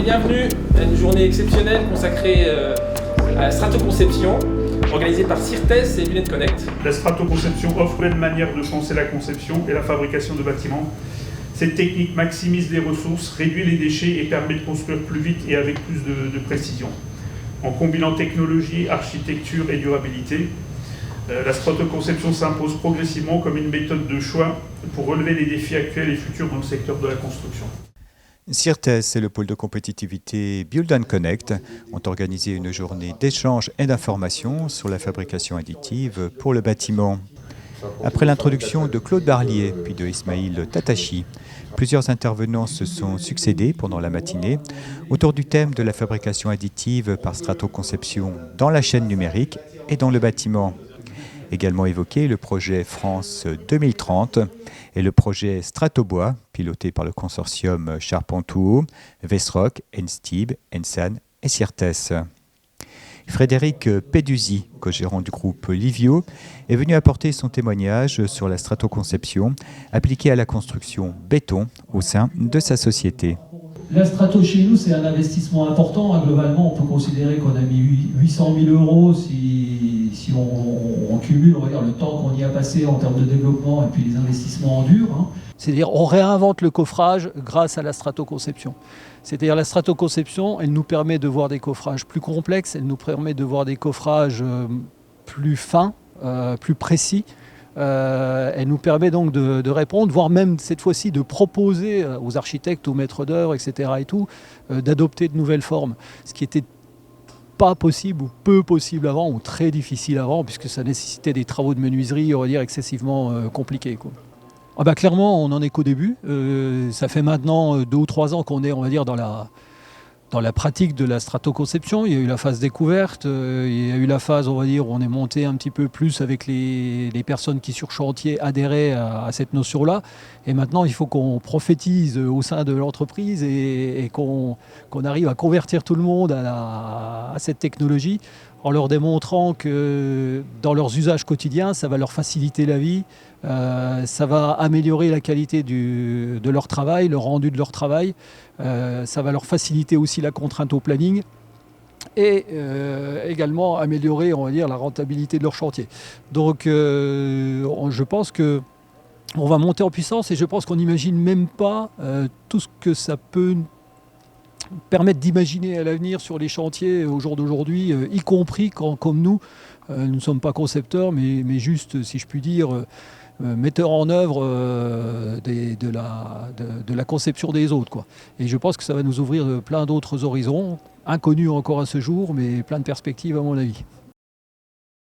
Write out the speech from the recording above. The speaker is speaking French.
bienvenue à une journée exceptionnelle consacrée à la stratoconception, organisée par CIRTES et Lunettes Connect. La stratoconception offre une manière de penser la conception et la fabrication de bâtiments. Cette technique maximise les ressources, réduit les déchets et permet de construire plus vite et avec plus de précision. En combinant technologie, architecture et durabilité, la stratoconception s'impose progressivement comme une méthode de choix pour relever les défis actuels et futurs dans le secteur de la construction. CIRTES et le pôle de compétitivité Build & Connect ont organisé une journée d'échange et d'information sur la fabrication additive pour le bâtiment. Après l'introduction de Claude Barlier puis de Ismail Tatachi, plusieurs intervenants se sont succédés pendant la matinée autour du thème de la fabrication additive par stratoconception dans la chaîne numérique et dans le bâtiment. Également évoqué le projet France 2030 et le projet Stratobois, piloté par le consortium Charpentouot, Vesroc, Enstib, Ensan et CIRTES. Frédéric Peduzzi, co-gérant du groupe Livio, est venu apporter son témoignage sur la stratoconception appliquée à la construction béton au sein de sa société. La strato chez nous, c'est un investissement important. Globalement, on peut considérer qu'on a mis 800 000 euros si on cumule, on va dire, le temps qu'on y a passé en termes de développement et puis les investissements en dur. C'est-à-dire on réinvente le coffrage grâce à la stratoconception. C'est-à-dire la stratoconception, elle nous permet de voir des coffrages plus complexes, elle nous permet de voir des coffrages plus fins, plus précis. Elle nous permet donc de répondre, voire même cette fois-ci de proposer aux architectes, aux maîtres d'œuvre, etc. et tout, d'adopter de nouvelles formes. Ce qui était pas possible ou peu possible avant, ou très difficile avant, puisque ça nécessitait des travaux de menuiserie, on va dire, excessivement compliqués, quoi. Ah bah clairement, on n'en est qu'au début. Ça fait maintenant 2 ou 3 ans qu'on est, on va dire, dans la pratique de la stratoconception. Il y a eu la phase découverte, il y a eu la phase, on va dire, où on est monté un petit peu plus avec les personnes qui sur chantier adhéraient à cette notion-là. Et maintenant, il faut qu'on prophétise au sein de l'entreprise et qu'on arrive à convertir tout le monde à cette technologie en leur démontrant que dans leurs usages quotidiens, ça va leur faciliter la vie, ça va améliorer la qualité de leur travail, le rendu de leur travail, ça va leur faciliter aussi la contrainte au planning et également améliorer, on va dire, la rentabilité de leur chantier. Donc je pense que on va monter en puissance et je pense qu'on n'imagine même pas tout ce que ça peut permettre d'imaginer à l'avenir sur les chantiers au jour d'aujourd'hui, y compris quand, comme nous ne sommes pas concepteurs, mais juste, si je puis dire, metteurs en œuvre de la conception des autres, quoi. Et je pense que ça va nous ouvrir plein d'autres horizons, inconnus encore à ce jour, mais plein de perspectives à mon avis.